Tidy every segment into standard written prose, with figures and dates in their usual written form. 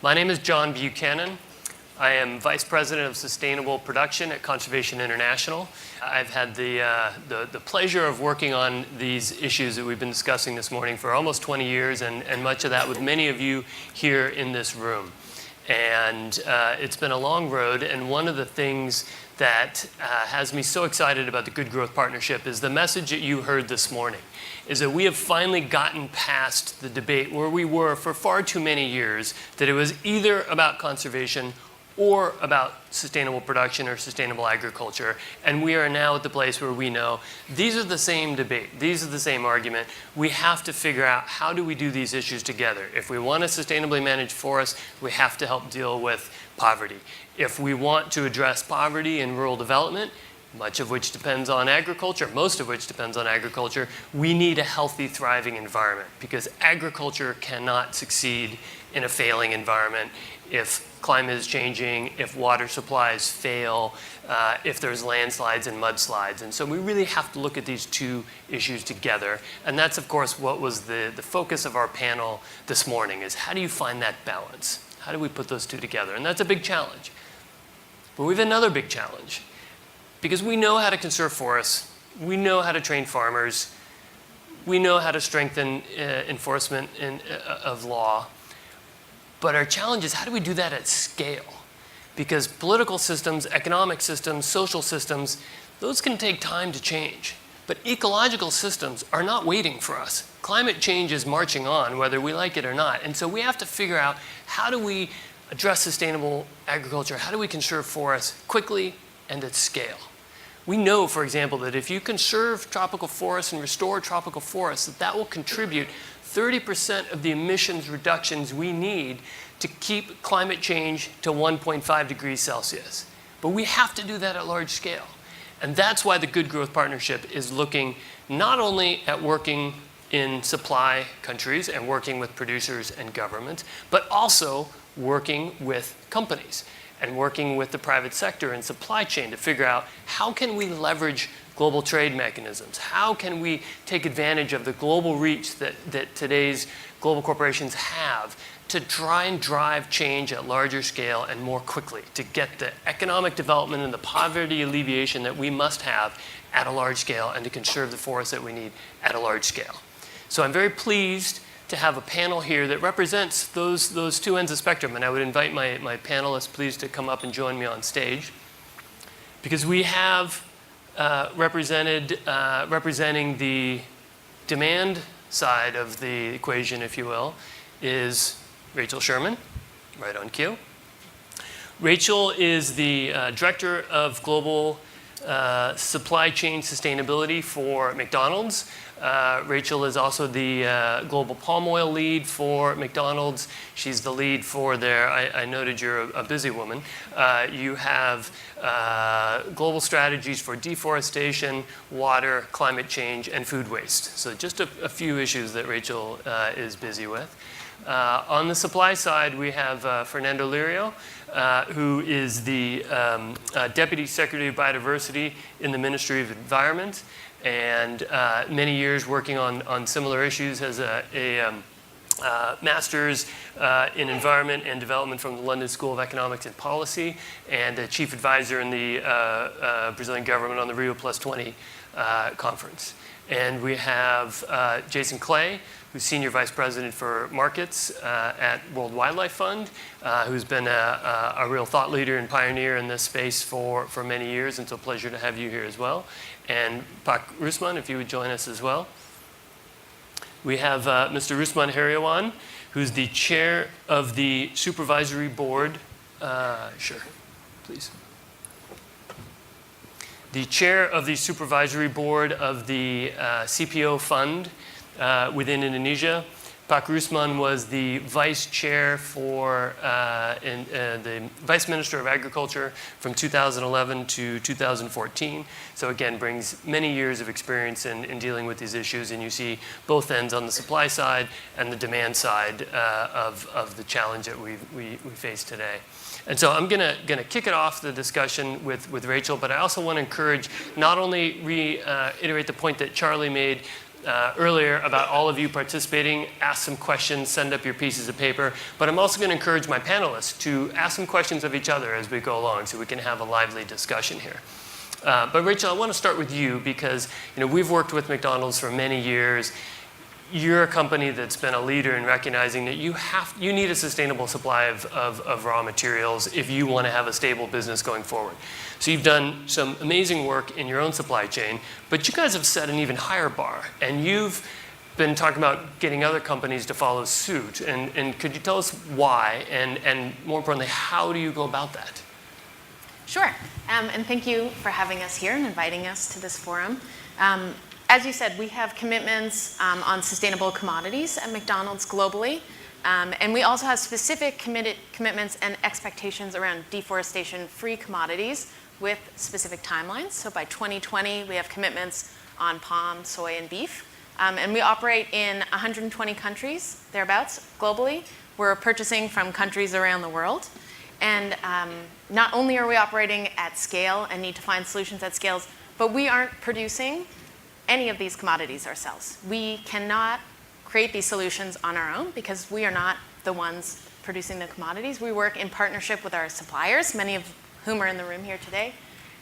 My name is John Buchanan. I am Vice President of Sustainable Production at Conservation International. I've had the pleasure of working on these issues that we've been discussing this morning for almost 20 years, and much of that with many of you here in this room. And it's been a long road, and one of the things that has me so excited about the Good Growth Partnership is the message that you heard this morning, is that we have finally gotten past the debate where we were for far too many years, that it was either about conservation or about sustainable production or sustainable agriculture. And we are now at the place where we know these are the same debate, these are the same argument. We have to figure out how do we do these issues together. If we want to sustainably manage forests, we have to help deal with poverty. If we want to address poverty in rural development, much of which depends on agriculture, most of which depends on agriculture, we need a healthy, thriving environment, because agriculture cannot succeed in a failing environment. If climate is changing, if water supplies fail, if there's landslides and mudslides. And so we really have to look at these two issues together. And that's, of course, what was the focus of our panel this morning, is how do you find that balance? How do we put those two together? And that's a big challenge. But we have another big challenge, because we know how to conserve forests, we know how to train farmers, we know how to strengthen enforcement of law. But our challenge is, how do we do that at scale? Because political systems, economic systems, social systems, those can take time to change. But ecological systems are not waiting for us. Climate change is marching on, whether we like it or not. And so we have to figure out, how do we address sustainable agriculture? How do we conserve forests quickly and at scale? We know, for example, that if you conserve tropical forests and restore tropical forests, that will contribute 30% of the emissions reductions we need to keep climate change to 1.5 degrees Celsius. But we have to do that at large scale. And that's why the Good Growth Partnership is looking not only at working in supply countries and working with producers and governments, but also working with companies and working with the private sector and supply chain to figure out, how can we leverage global trade mechanisms? How can we take advantage of the global reach that today's global corporations have to try and drive change at larger scale and more quickly, to get the economic development and the poverty alleviation that we must have at a large scale, and to conserve the forests that we need at a large scale. So I'm very pleased to have a panel here that represents those two ends of the spectrum. And I would invite my panelists, please, to come up and join me on stage, because we have representing the demand side of the equation, if you will, is Rachael Sherman, right on cue. Rachael is the Director of Global Supply Chain Sustainability for McDonald's. Rachael is also the global palm oil lead for McDonald's. She's the lead for their, I noted you're a busy woman. You have global strategies for deforestation, water, climate change, and food waste. So just a few issues that Rachael is busy with. On the supply side, we have Fernando Lyrio, who is the Deputy Secretary of Biodiversity in the Ministry of Environment, and many years working on similar issues, has a master's in environment and development from the London School of Economics and Policy, and a chief advisor in the Brazilian government on the Rio +20 conference. And we have Jason Clay, who's Senior Vice President for Markets at World Wildlife Fund, who's been a real thought leader and pioneer in this space for many years, and it's a pleasure to have you here as well. And Pak Rusman, if you would join us as well. We have Mr. Rusman Heriawan, who's the chair of the supervisory board. Sure, please. The chair of the supervisory board of the CPO fund within Indonesia. Pak Rusman was the vice chair for the Vice Minister of Agriculture from 2011 to 2014. So again, brings many years of experience in dealing with these issues. And you see both ends on the supply side and the demand side of the challenge that we face today. And so I'm gonna kick it off the discussion with Rachael, but I also want to encourage, not only reiterate the point that Charlie made earlier about all of you participating. Ask some questions, send up your pieces of paper. But I'm also going to encourage my panelists to ask some questions of each other as we go along so we can have a lively discussion here. But Rachael, I want to start with you because we've worked with McDonald's for many years. You're a company that's been a leader in recognizing that you need a sustainable supply of raw materials if you want to have a stable business going forward. So you've done some amazing work in your own supply chain, but you guys have set an even higher bar, and you've been talking about getting other companies to follow suit. And could you tell us why, and more importantly, how do you go about that? Sure, and thank you for having us here and inviting us to this forum. As you said, we have commitments on sustainable commodities at McDonald's globally. And we also have specific commitments and expectations around deforestation-free commodities with specific timelines. So by 2020, we have commitments on palm, soy, and beef. And we operate in 120 countries, thereabouts, globally. We're purchasing from countries around the world. And not only are we operating at scale and need to find solutions at scales, but we aren't producing any of these commodities ourselves. We cannot create these solutions on our own because we are not the ones producing the commodities. We work in partnership with our suppliers, many of whom are in the room here today.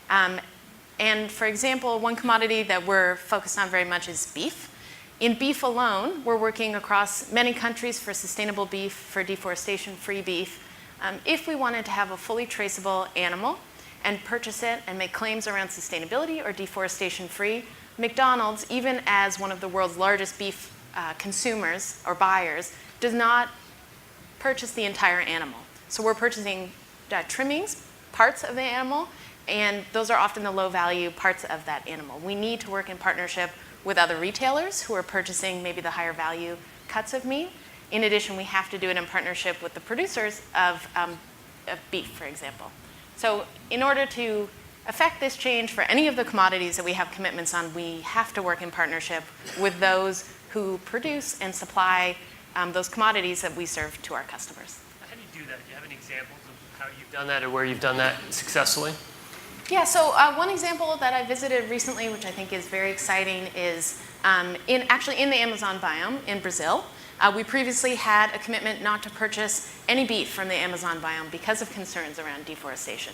And for example, one commodity that we're focused on very much is beef. In beef alone, we're working across many countries for sustainable beef, for deforestation-free beef. If we wanted to have a fully traceable animal and purchase it and make claims around sustainability or deforestation-free, McDonald's, even as one of the world's largest beef consumers or buyers, does not purchase the entire animal. So we're purchasing trimmings, parts of the animal, and those are often the low-value parts of that animal. We need to work in partnership with other retailers who are purchasing maybe the higher-value cuts of meat. In addition, we have to do it in partnership with the producers of beef, for example. So in order to affect this change for any of the commodities that we have commitments on, we have to work in partnership with those who produce and supply those commodities that we serve to our customers. How do you do that? Do you have any examples of how you've done that or where you've done that successfully? Yeah, so one example that I visited recently, which I think is very exciting, is actually in the Amazon biome in Brazil. We previously had a commitment not to purchase any beef from the Amazon biome because of concerns around deforestation.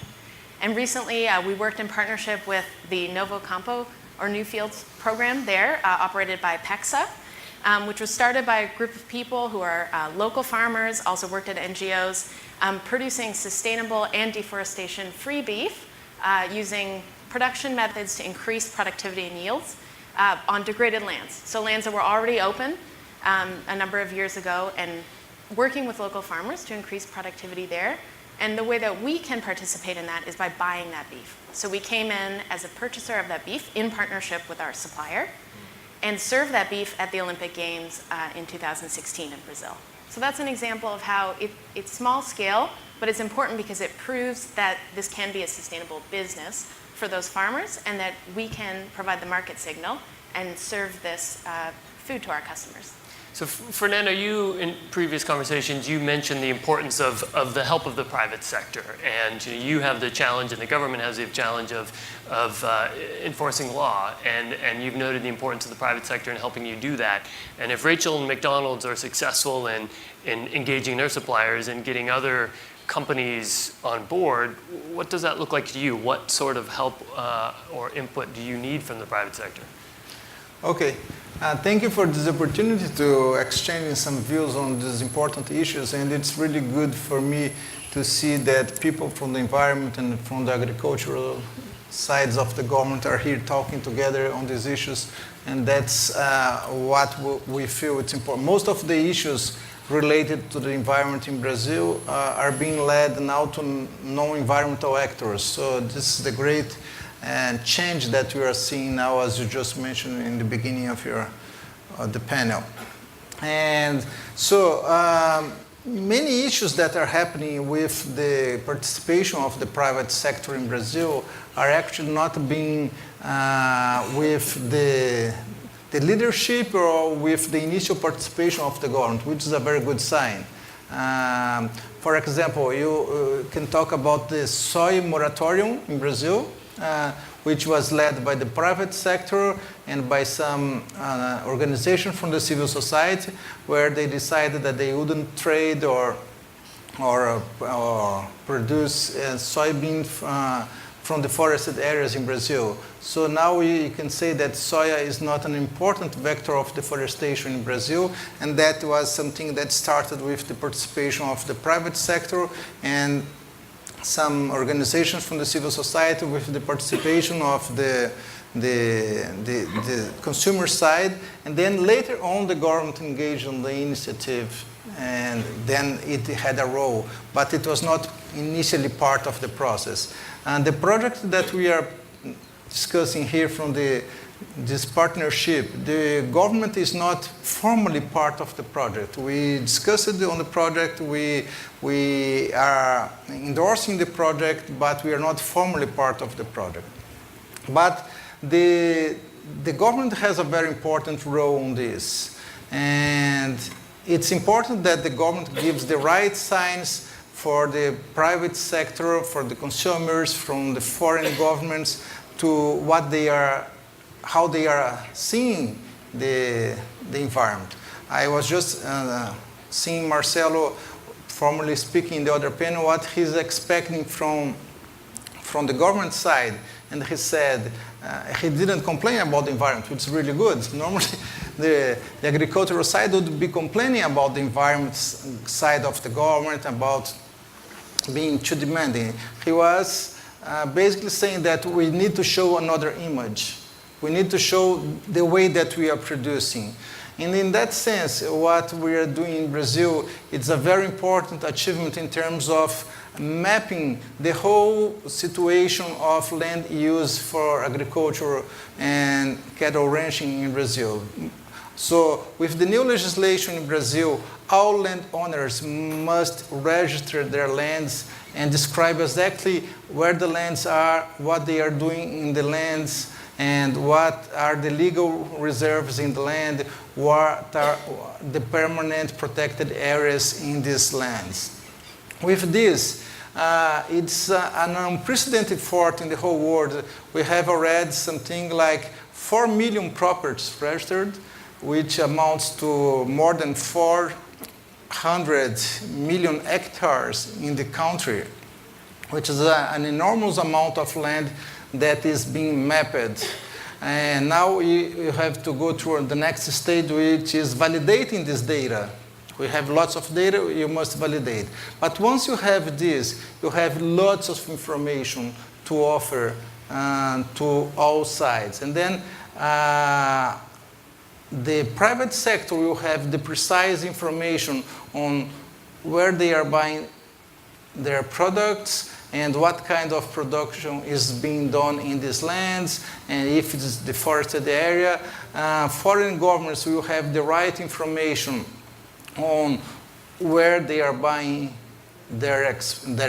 And recently, we worked in partnership with the Novo Campo, or New Fields program there, operated by PEXA, which was started by a group of people who are local farmers, also worked at NGOs, producing sustainable and deforestation-free beef using production methods to increase productivity and yields on degraded lands. So lands that were already open a number of years ago, and working with local farmers to increase productivity there. And the way that we can participate in that is by buying that beef. So we came in as a purchaser of that beef in partnership with our supplier and served that beef at the Olympic Games in 2016 in Brazil. So that's an example of how it's small scale, but it's important because it proves that this can be a sustainable business for those farmers and that we can provide the market signal and serve this food to our customers. So Fernando, you, in previous conversations, you mentioned the importance of the help of the private sector. And you have the challenge, and the government has the challenge of enforcing law. And you've noted the importance of the private sector in helping you do that. And if Rachael and McDonald's are successful in engaging their suppliers and getting other companies on board, what does that look like to you? What sort of help or input do you need from the private sector? Okay. Thank you for this opportunity to exchange some views on these important issues, and it's really good for me to see that people from the environment and from the agricultural sides of the government are here talking together on these issues, and that's what we feel it's important. Most of the issues related to the environment in Brazil are being led now to non-environmental actors, so this is the great change that we are seeing now, as you just mentioned in the beginning of the panel. And so many issues that are happening with the participation of the private sector in Brazil are actually not being with the leadership or with the initial participation of the government, which is a very good sign. For example, you can talk about the soy moratorium in Brazil. which was led by the private sector and by some organizations from the civil society, where they decided that they wouldn't trade or produce soybean from the forested areas in Brazil. So now you can say that soya is not an important vector of deforestation in Brazil, and that was something that started with the participation of the private sector and some organizations from the civil society with the participation of the consumer side, and then later on the government engaged in the initiative, and then it had a role, but it was not initially part of the process. And the project that we are discussing here from this partnership, the government is not formally part of the project. We discussed it on the project, we are endorsing the project, but we are not formally part of the project. But the government has a very important role in this. And it's important that the government gives the right signs for the private sector, for the consumers, from the foreign governments, to what they are, how they are seeing the environment. I was just seeing Marcelo formally speaking in the other panel what he's expecting from the government side, and he said he didn't complain about the environment, which is really good. Normally, the agricultural side would be complaining about the environment side of the government, about being too demanding. He was basically saying that we need to show another image. We need to show the way that we are producing. And in that sense, what we are doing in Brazil, it's a very important achievement in terms of mapping the whole situation of land use for agriculture and cattle ranching in Brazil. So with the new legislation in Brazil, all landowners must register their lands and describe exactly where the lands are, what they are doing in the lands, and what are the legal reserves in the land, what are the permanent protected areas in these lands. With this, it's an unprecedented effort in the whole world. We have already something like 4 million properties registered, which amounts to more than 400 million hectares in the country, which is an enormous amount of land that is being mapped. And now you have to go through the next stage, which is validating this data. We have lots of data, you must validate. But once you have this, you have lots of information to offer to all sides. And then the private sector will have the precise information on where they are buying their products and what kind of production is being done in these lands, and if it's the forested area. Foreign governments will have the right information on where they are buying their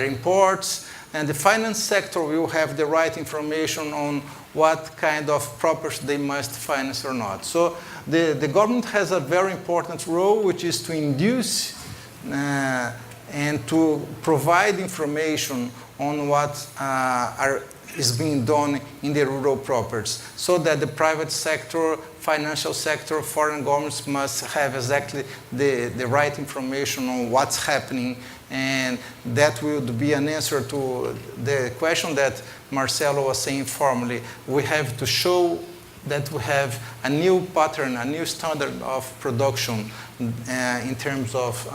imports, and the finance sector will have the right information on what kind of property they must finance or not. So the government has a very important role, which is to induce and to provide information on what is being done in the rural properties, so that the private sector, financial sector, foreign governments must have exactly the right information on what's happening, and that would be an answer to the question that Marcelo was saying formally. We have to show that we have a new pattern, a new standard of production in terms of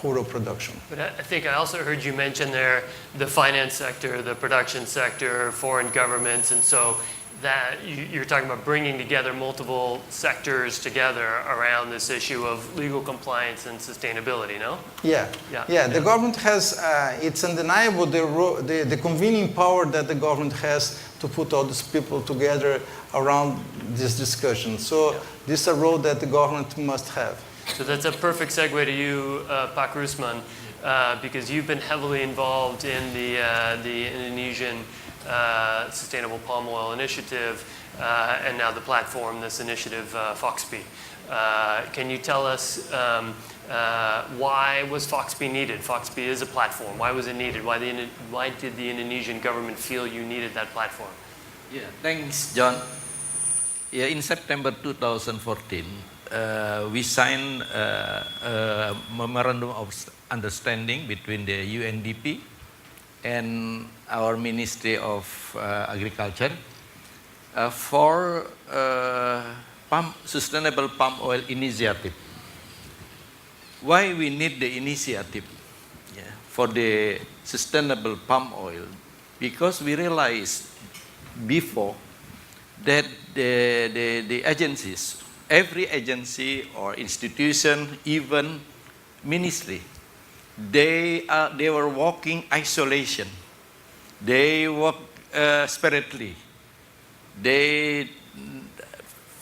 rural production. But I think I also heard you mention there the finance sector, the production sector, foreign governments, and so that you're talking about bringing together multiple sectors together around this issue of legal compliance and sustainability, no? Yeah. The government has, it's undeniable the convening power that the government has to put all these people together around this discussion. So this is a role that the government must have. So that's a perfect segue to you, Pak Rusman, because you've been heavily involved in the Indonesian Sustainable Palm Oil Initiative, and now the platform, this initiative, Foxby. Can you tell us Why was Foxby needed? Foxby is a platform. Why was it needed? Why did the Indonesian government feel you needed that platform? Yeah, thanks, John. Yeah, in September 2014, we signed a memorandum of understanding between the UNDP and our Ministry of Agriculture for sustainable palm oil initiative. Why we need the initiative for the sustainable palm oil? Because we realized before that the agencies, every agency or institution, even ministry, they were walking isolation. They work separately. They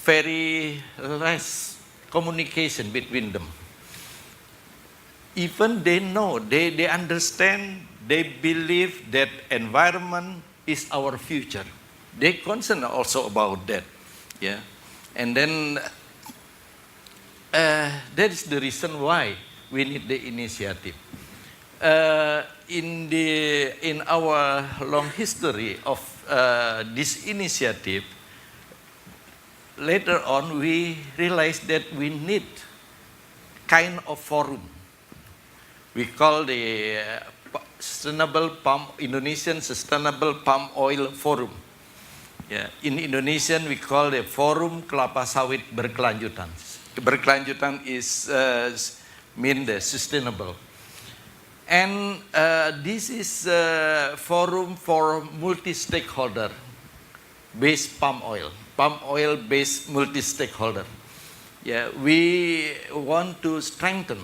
very less communication between them. Even they know, they understand, they believe that environment is our future. They concerned also about that, yeah. And then that is the reason why we need the initiative. In our long history of this initiative, later on we realized that we need kind of forum. We call the Indonesian Sustainable Palm Oil Forum. Yeah. In Indonesian, we call the Forum Kelapa Sawit Berkelanjutan. Berkelanjutan is mean the sustainable. And this is a forum for multi-stakeholder based palm oil based multi-stakeholder. Yeah, we want to strengthen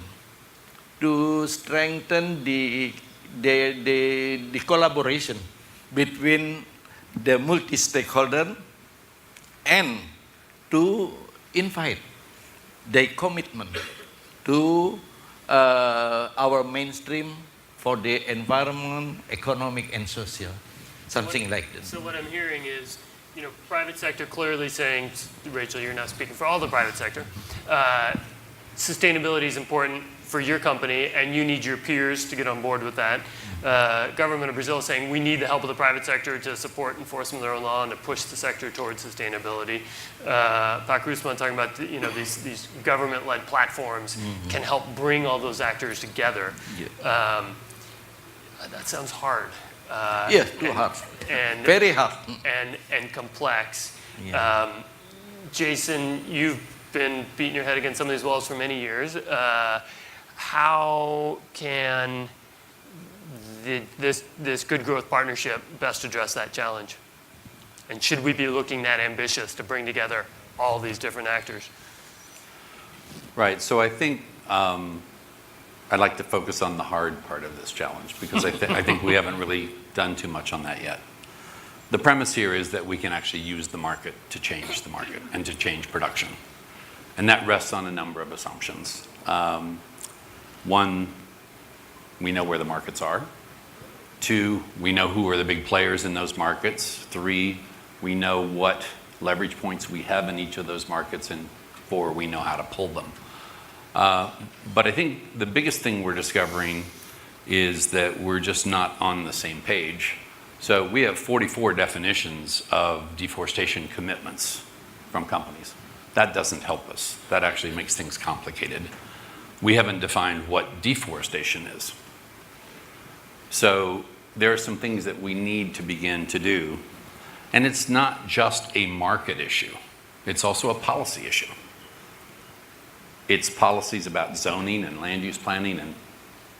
the collaboration between the multi-stakeholder and to invite their commitment to our mainstream for the environment, economic, and social, something like that. So what I'm hearing is, private sector clearly saying, Rachael, you're not speaking for all the private sector, sustainability is important for your company, and you need your peers to get on board with that. Government of Brazil is saying we need the help of the private sector to support enforcement of their own law and to push the sector towards sustainability. Pak Rusman talking about these government-led platforms can help bring all those actors together. Yeah. That sounds hard. Too hard. And very hard. And complex. Yeah. Jason, you've been beating your head against some of these walls for many years. How can this good growth partnership best address that challenge? And should we be looking that ambitious to bring together all these different actors? Right. So I think I'd like to focus on the hard part of this challenge because I think we haven't really done too much on that yet. The premise here is that we can actually use the market to change the market and to change production. And that rests on a number of assumptions. One, we know where the markets are. Two, we know who are the big players in those markets. Three, we know what leverage points we have in each of those markets. And four, we know how to pull them. But I think the biggest thing we're discovering is that we're just not on the same page. So we have 44 definitions of deforestation commitments from companies. That doesn't help us. That actually makes things complicated. We haven't defined what deforestation is. So there are some things that we need to begin to do. And it's not just a market issue. It's also a policy issue. It's policies about zoning and land use planning and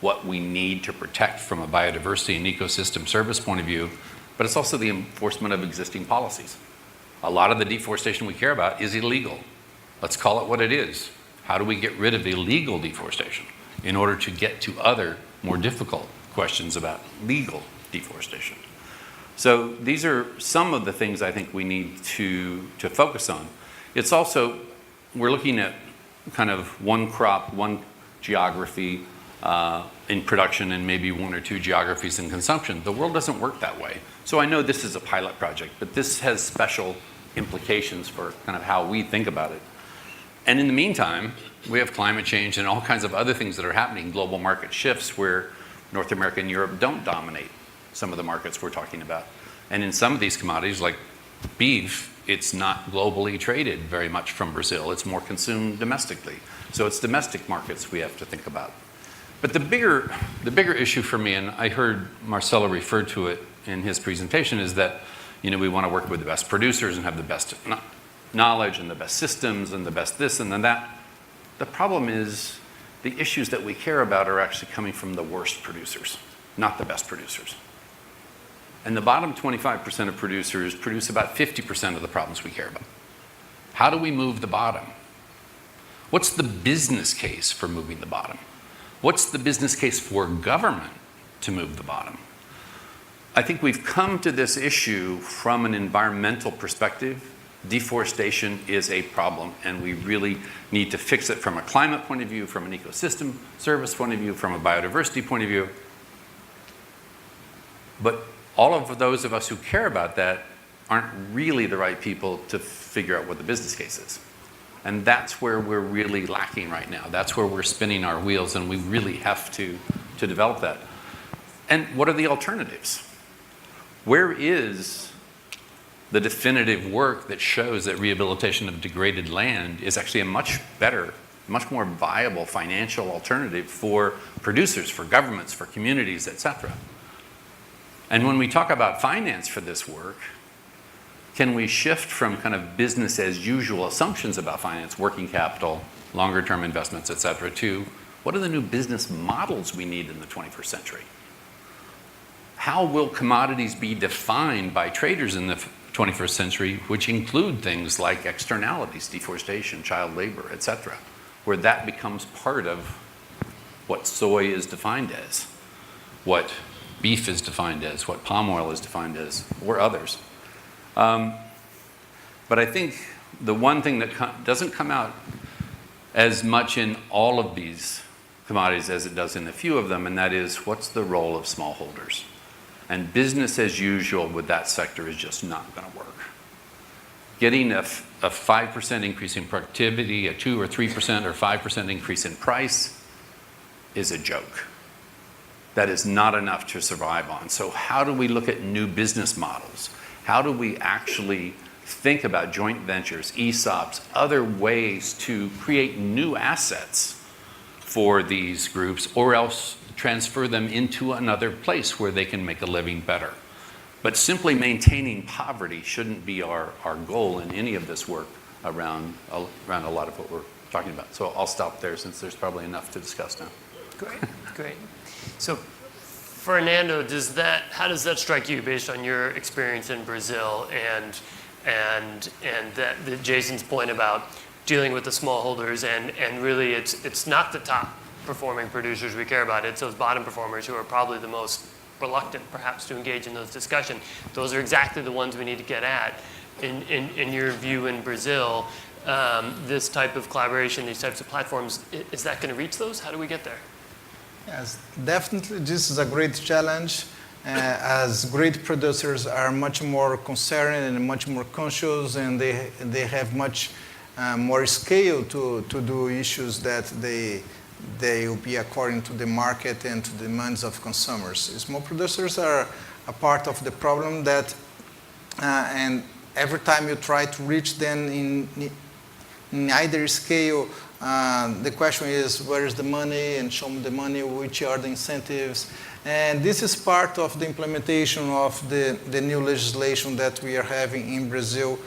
what we need to protect from a biodiversity and ecosystem service point of view, but it's also the enforcement of existing policies. A lot of the deforestation we care about is illegal. Let's call it what it is. How do we get rid of illegal deforestation in order to get to other more difficult questions about legal deforestation? So these are some of the things I think we need to focus on. It's also, we're looking at kind of one crop, one geography in production and maybe one or two geographies in consumption. The world doesn't work that way. So I know this is a pilot project, but this has special implications for kind of how we think about it. And in the meantime, We have climate change and all kinds of other things that are happening, global market shifts where North America and Europe don't dominate some of the markets we're talking about. And in some of these commodities, like beef, it's not globally traded very much from Brazil. It's more consumed domestically. So it's domestic markets we have to think about. But the bigger issue for me, and I heard Marcelo refer to it in his presentation, is that we want to work with the best producers and have the best knowledge and the best systems and the best this and then that. The problem is the issues that we care about are actually coming from the worst producers, not the best producers. And the bottom 25% of producers produce about 50% of the problems we care about. How do we move the bottom? What's the business case for moving the bottom? What's the business case for government to move the bottom? I think we've come to this issue from an environmental perspective. Deforestation is a problem, and we really need to fix it from a climate point of view, from an ecosystem service point of view, from a biodiversity point of view. But all of those of us who care about that aren't really the right people to figure out what the business case is. And that's where we're really lacking right now. That's where we're spinning our wheels, and we really have to develop that. And what are the alternatives? Where is the definitive work that shows that rehabilitation of degraded land is actually a much better, much more viable financial alternative for producers, for governments, for communities, et cetera? And when we talk about finance for this work, can we shift from kind of business as usual assumptions about finance, working capital, longer term investments, et cetera, to what are the new business models we need in the 21st century? How will commodities be defined by traders in the 21st century, which include things like externalities, deforestation, child labor, et cetera, where that becomes part of what soy is defined as, what beef is defined as, what palm oil is defined as, or others. But I think the one thing that doesn't come out as much in all of these commodities as it does in a few of them, and that is, what's the role of smallholders? And business as usual with that sector is just not going to work. Getting a 5% increase in productivity, a 2 or 3% or 5% increase in price is a joke. That is not enough to survive on. So how do we look at new business models? How do we actually think about joint ventures, ESOPs, other ways to create new assets for these groups, or else transfer them into another place where they can make a living better? But simply maintaining poverty shouldn't be our goal in any of this work around a lot of what we're talking about. So I'll stop there since there's probably enough to discuss now. Great. So, Fernando, how does that strike you based on your experience in Brazil and Jason's point about dealing with the smallholders and really it's not the top performing producers we care about, it's those bottom performers who are probably the most reluctant perhaps to engage in those discussions. Those are exactly the ones we need to get at. In your view in Brazil, this type of collaboration, these types of platforms, is that going to reach those? How do we get there? Yes, definitely this is a great challenge, as great producers are much more concerned and much more conscious, and they have much more scale to do issues that they will be according to the market and to the demands of consumers. Small producers are a part of the problem that, and every time you try to reach them in either scale, the question is, where is the money, and show me the money, which are the incentives. And this is part of the implementation of the new legislation that we are having in Brazil.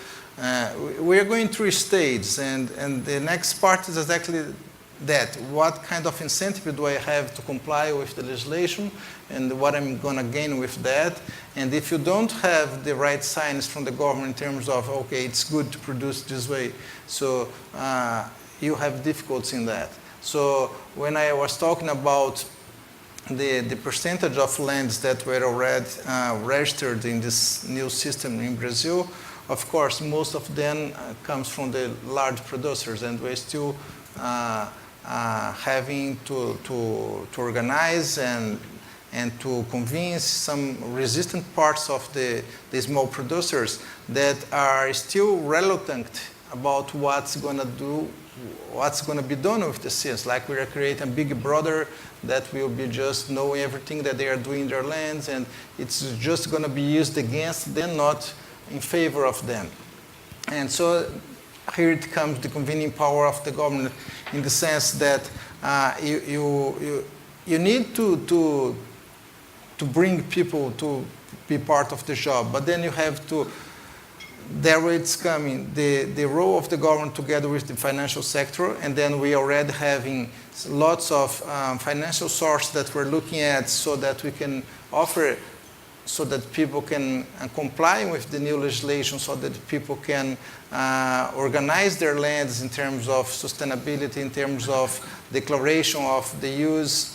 We are going through stages, and the next part is exactly that. What kind of incentive do I have to comply with the legislation, and what I'm going to gain with that? And if you don't have the right signs from the government in terms of, okay, it's good to produce this way, so you have difficulties in that. So when I was talking about the percentage of lands that were already registered in this new system in Brazil, of course, most of them comes from the large producers, and we're still having to organize and to convince some resistant parts of the small producers that are still reluctant about what's going to do what's going to be done with the citizens. Like we are creating a big brother that will be just knowing everything that they are doing in their lands, and it's just going to be used against them, not in favor of them. And so here it comes the convening power of the government, in the sense that you need to bring people to be part of the job, but then you have to, there where it's coming, the role of the government together with the financial sector, and then we already having lots of financial sources that we're looking at so that we can offer, so that people can comply with the new legislation, so that people can organize their lands in terms of sustainability, in terms of declaration of the use.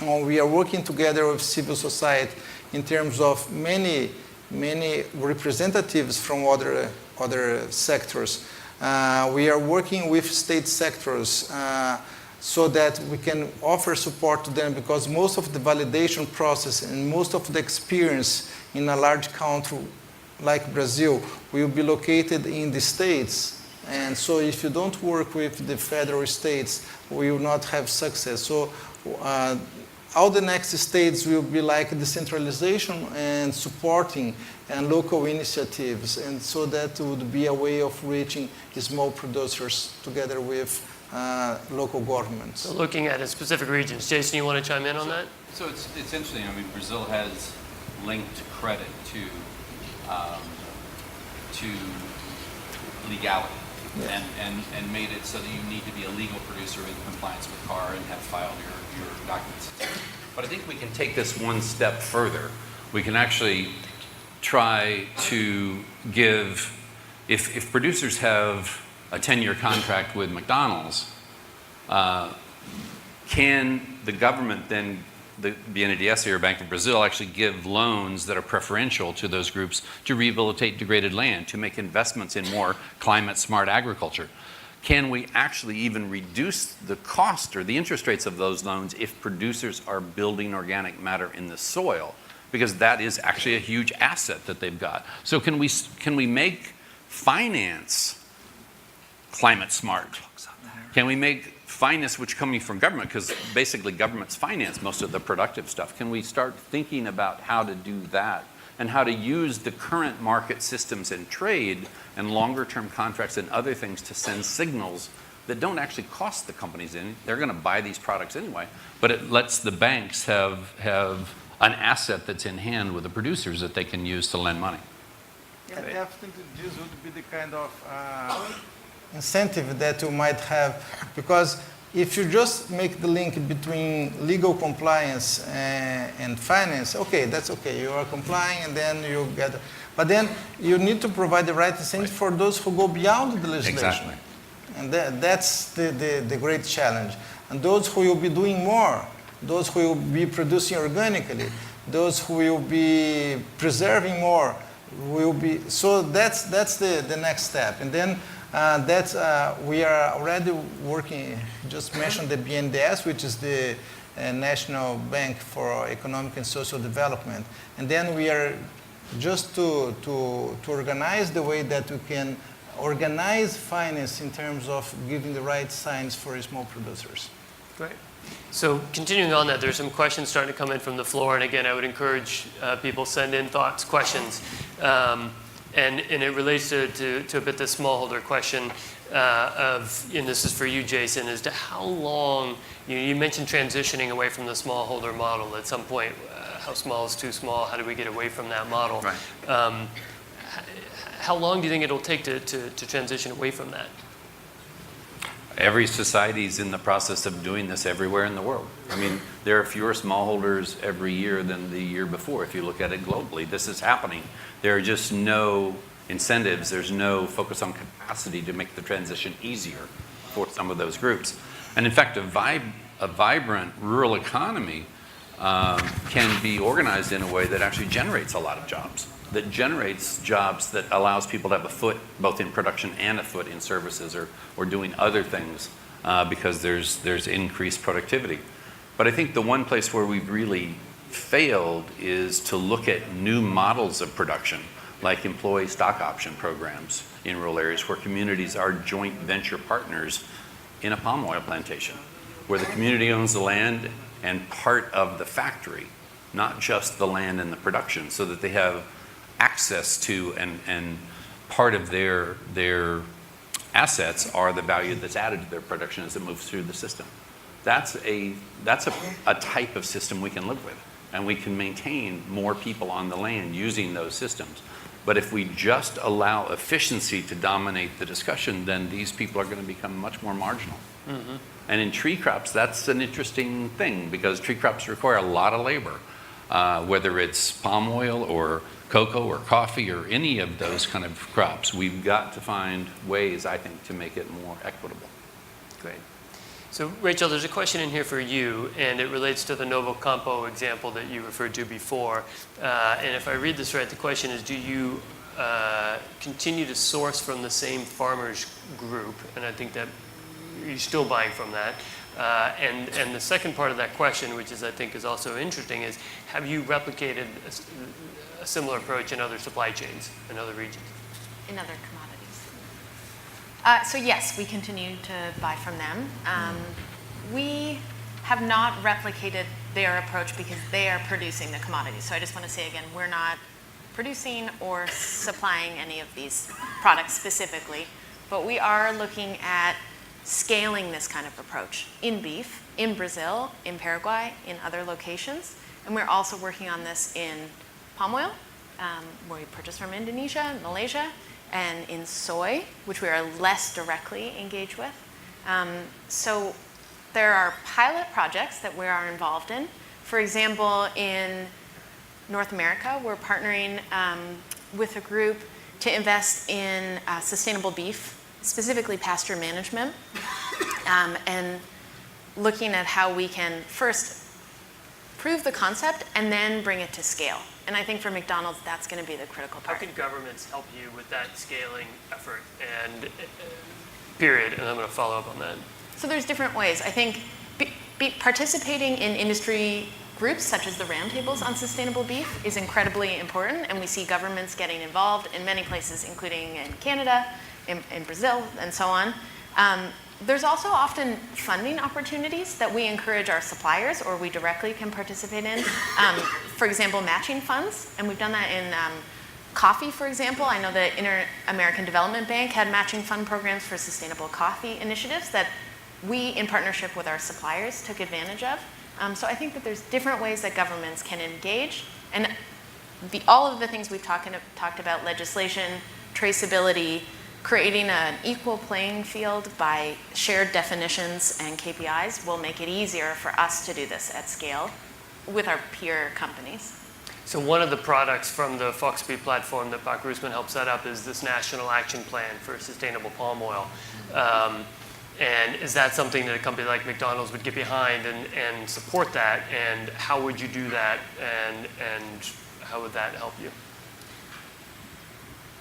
We are working together with civil society in terms of many representatives from other sectors. We are working with state sectors so that we can offer support to them, because most of the validation process and most of the experience in a large country like Brazil will be located in the states. And so if you don't work with the federal states, we will not have success. So all the next states will be like decentralization and supporting and local initiatives, and so that would be a way of reaching small producers together with local governments. So looking at specific regions. Jason, you want to chime in on that? So it's interesting. I mean, Brazil has linked credit to legality, Yeah. and made it so that you need to be a legal producer in compliance with CAR and have filed your documents. But I think we can take this one step further. We can actually try to give, if producers have a 10-year contract with McDonald's, can the government then, the BNDES or Bank of Brazil, actually give loans that are preferential to those groups to rehabilitate degraded land, to make investments in more climate-smart agriculture? Can we actually even reduce the cost or the interest rates of those loans if producers are building organic matter in the soil? Because that is actually a huge asset that they've got. So can we make finance climate smart? Can we make finance which coming from government, because basically governments finance most of the productive stuff. Can we start thinking about how to do that and how to use the current market systems and trade and longer term contracts and other things to send signals that don't actually cost the companies any? They're going to buy these products anyway, but it lets the banks have an asset that's in hand with the producers that they can use to lend money. Yeah, definitely this would be the kind of incentive that you might have, because if you just make the link between legal compliance and finance, okay, that's okay, you are complying and then you get, but then you need to provide the right incentive for those who go beyond the legislation. Exactly. And that's the great challenge. And those who will be doing more, those who will be producing organically, those who will be preserving more, will be, so that's the next step. And then we are already working, just mentioned the BNDES, which is the National Bank for Economic and Social Development. And then we are just to organize the way that we can organize finance in terms of giving the right signs for small producers. Great. So continuing on that, there's some questions starting to come in from the floor. And again, I would encourage people send in thoughts, questions. And it relates to a bit the smallholder question and this is for you, Jason, as to how long, you mentioned transitioning away from the smallholder model at some point. How small is too small? How do we get away from that model? Right. How long do you think it'll take to transition away from that? Every society is in the process of doing this everywhere in the world. I mean, there are fewer smallholders every year than the year before. If you look at it globally, this is happening. There are just no incentives. There's no focus on capacity to make the transition easier for some of those groups. And in fact, a vibrant rural economy can be organized in a way that actually generates a lot of jobs, that generates jobs that allows people to have a foot both in production and a foot in services or doing other things because there's increased productivity. But I think the one place where we've really failed is to look at new models of production, like employee stock option programs in rural areas where communities are joint venture partners in a palm oil plantation, where the community owns the land and part of the factory, not just the land and the production, so that they have access to and part of their assets are the value that's added to their production as it moves through the system. That's a type of system we can live with, and we can maintain more people on the land using those systems. But if we just allow efficiency to dominate the discussion, then these people are going to become much more marginal. Mm-hmm. And in tree crops, that's an interesting thing, because tree crops require a lot of labor, whether it's palm oil or cocoa or coffee or any of those kind of crops. We've got to find ways, I think, to make it more equitable. Great. So Rachael, there's a question in here for you, and it relates to the Novo Campo example that you referred to before. And if I read this right, the question is, do you continue to source from the same farmers group? And I think that you're still buying from that. And the second part of that question, which is I think is also interesting, is have you replicated a similar approach in other supply chains in other regions? In other commodities. So yes, we continue to buy from them. We have not replicated their approach because they are producing the commodities. So I just want to say again, we're not producing or supplying any of these products specifically, but we are looking at scaling this kind of approach in beef, in Brazil, in Paraguay, in other locations. And we're also working on this in palm oil, where we purchase from Indonesia, Malaysia, and in soy, which we are less directly engaged with. So there are pilot projects that we are involved in. For example, in North America, we're partnering with a group to invest in sustainable beef, specifically pasture management, and looking at how we can first prove the concept and then bring it to scale. And I think for McDonald's, that's going to be the critical part. How can governments help you with that scaling effort? And period, and I'm going to follow up on that. So there's different ways. I think participating in industry groups such as the roundtables on sustainable beef is incredibly important, and we see governments getting involved in many places, including in Canada, in Brazil, and so on. There's also often funding opportunities that we encourage our suppliers or we directly can participate in. For example, matching funds, and we've done that in coffee, for example. I know the Inter-American Development Bank had matching fund programs for sustainable coffee initiatives that we, in partnership with our suppliers, took advantage of. So I think that there's different ways that governments can engage, and all of the things we've talked about, legislation, traceability, creating an equal playing field by shared definitions and KPIs will make it easier for us to do this at scale with our peer companies. So one of the products from the Foxby platform that Pak Rusman helped set up is this National Action Plan for Sustainable Palm Oil. And is that something that a company like McDonald's would get behind and support that? And how would you do that? And how would that help you?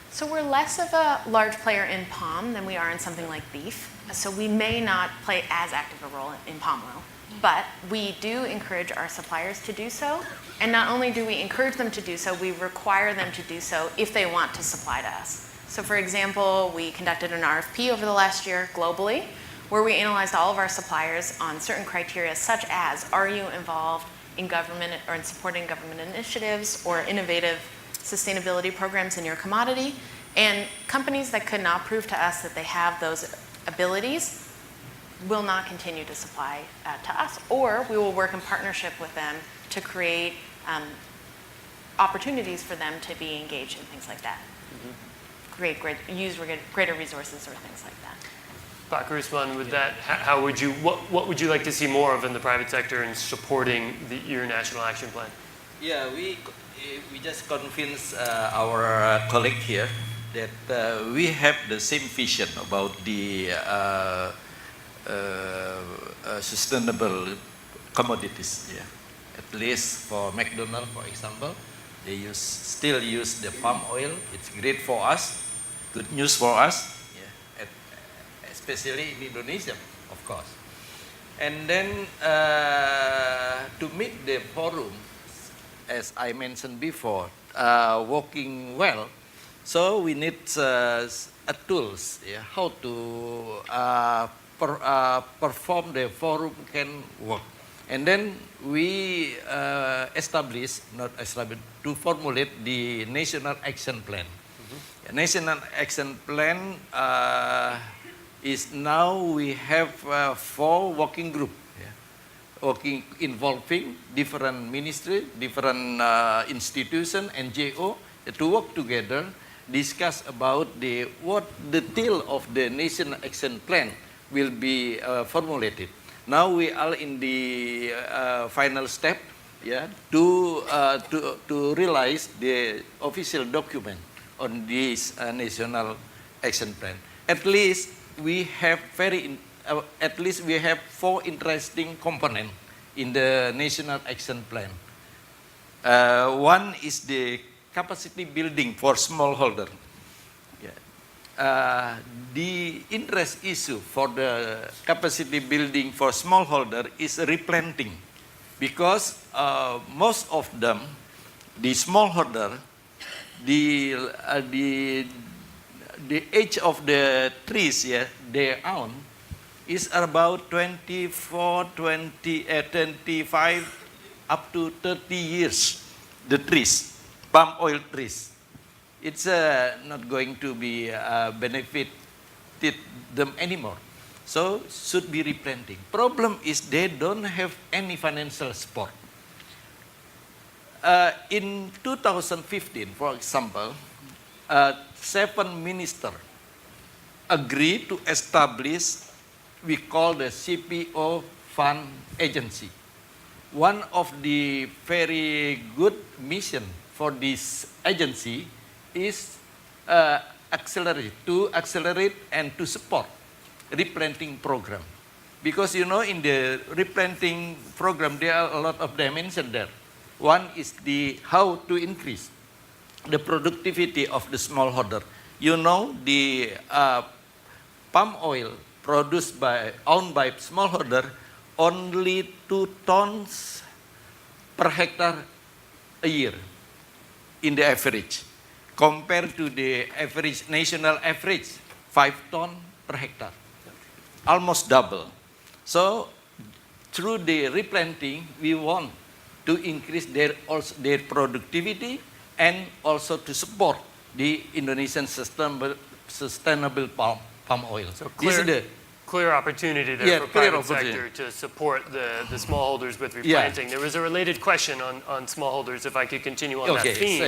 So we're less of a large player in palm than we are in something like beef. So we may not play as active a role in palm oil, but we do encourage our suppliers to do so. And not only do we encourage them to do so, we require them to do so if they want to supply to us. So for example, we conducted an RFP over the last year globally, where we analyzed all of our suppliers on certain criteria, such as, are you involved in government or in supporting government initiatives or innovative sustainability programs in your commodity? And companies that could not prove to us that they have those abilities will not continue to supply to us, or we will work in partnership with them to create opportunities for them to be engaged in things like that. Mm-hmm. Use greater resources or things like that. Pak Rusman, with that, how would you, what would you like to see more of in the private sector in supporting your National Action Plan? Yeah, we just convinced our colleague here that we have the same vision about the sustainable commodities. Yeah. At least for McDonald's, for example, they still use the palm oil. It's great for us, good news for us, yeah. Especially in Indonesia, of course. And then to meet the forum, as I mentioned before, working well, So we need tools, how to perform the forum can work. And then we to formulate the National Action Plan. The National Action Plan is now we have 4 working groups, involving different ministry, different institution, NGO, to work together, discuss about what the detail of the National Action Plan will be formulated. Now we are in the final step, to realize the official document on this National Action Plan. At least we have 4 interesting components in the National Action Plan. One is the capacity building for smallholder. The interest issue for the capacity building for smallholder is replanting, because most of them, the smallholder, the age of the trees they own is about 25 up to 30 years. The trees, palm oil trees, it's not going to be benefited them anymore. So should be replanting. Problem is they don't have any financial support. In 2015, for example, 7 ministers agreed to establish we call the CPO Fund Agency. One of the very good mission for this agency is to accelerate and to support replanting program. Because in the replanting program, there are a lot of dimensions there. One is how to increase the productivity of the smallholder. The palm oil owned by smallholder, only 2 tons per hectare a year in the average, compared to the national average, 5 tons per hectare, almost double. So through the replanting, we want to increase their productivity and also to support the Indonesian sustainable palm oil. So This is clear opportunity there for clear private opportunity. sector to support the smallholders with replanting. There was a related question on smallholders, if I could continue on that theme.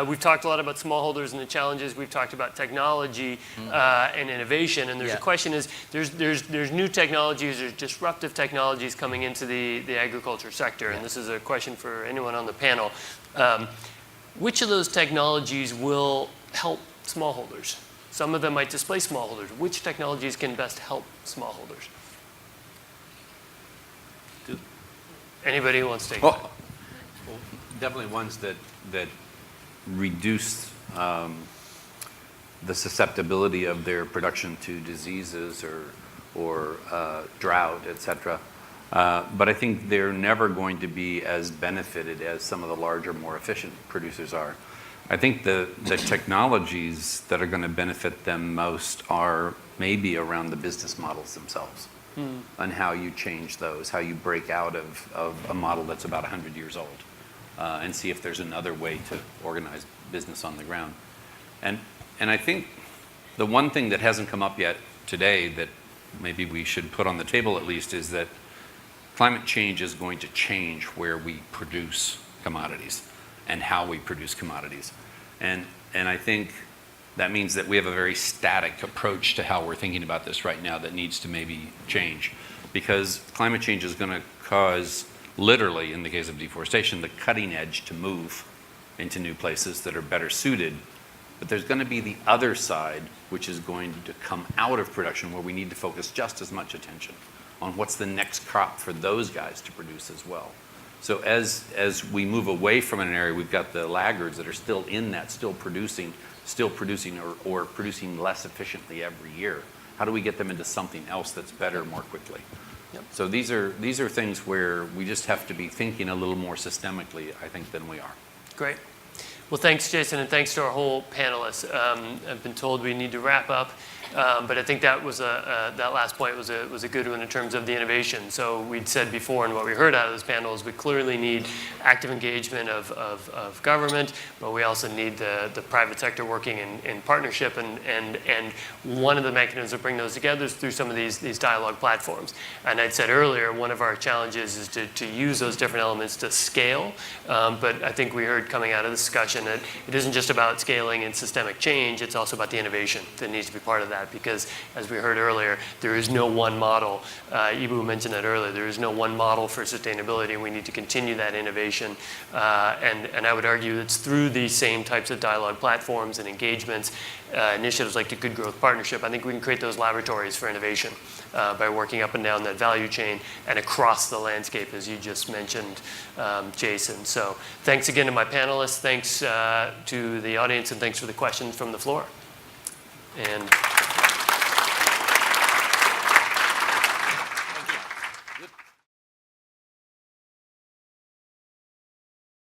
We've talked a lot about smallholders and the challenges. We've talked about technology and innovation, and there's a question is, there's new technologies, there's disruptive technologies coming into the agriculture sector, and this is a question for anyone on the panel. Which of those technologies will help smallholders? Some of them might displace smallholders. Which technologies can best help smallholders? Anybody who wants to take that? Definitely ones that reduce the susceptibility of their production to diseases or drought, etc. But I think they're never going to be as benefited as some of the larger, more efficient producers are. I think the technologies that are going to benefit them most are maybe around the business models themselves, and how you change those, how you break out of a model that's about 100 years old, and see if there's another way to organize business on the ground. And I think the one thing that hasn't come up yet today that maybe we should put on the table at least is that climate change is going to change where we produce commodities and how we produce commodities. And I think that means that we have a very static approach to how we're thinking about this right now that needs to maybe change, because climate change is going to cause, literally in the case of deforestation, the cutting edge to move into new places that are better suited. But there's going to be the other side, which is going to come out of production, where we need to focus just as much attention on what's the next crop for those guys to produce as well. So as we move away from an area, we've got the laggards that are still in that, still producing or producing less efficiently every year. How do we get them into something else that's better more quickly? Yep. So these are things where we just have to be thinking a little more systemically, I think, than we are. Great. Well, thanks, Jason, and thanks to our whole panelists. I've been told we need to wrap up, but I think that was that last point was a good one in terms of the innovation. So we'd said before, and what we heard out of this panel is we clearly need active engagement of government, but we also need the private sector working in partnership. And one of the mechanisms to bring those together is through some of these dialogue platforms. And I'd said earlier, one of our challenges is to use those different elements to scale. But I think we heard coming out of the discussion that it isn't just about scaling and systemic change, it's also about the innovation that needs to be part of that, because as we heard earlier, there is no one model. Ibu mentioned that earlier, there is no one model for sustainability, and we need to continue that innovation. And I would argue it's through these same types of dialogue platforms and engagements, initiatives like the Good Growth Partnership, I think we can create those laboratories for innovation by working up and down that value chain and across the landscape, as you just mentioned, Jason. So thanks again to my panelists, thanks to the audience, and thanks for the questions from the floor. And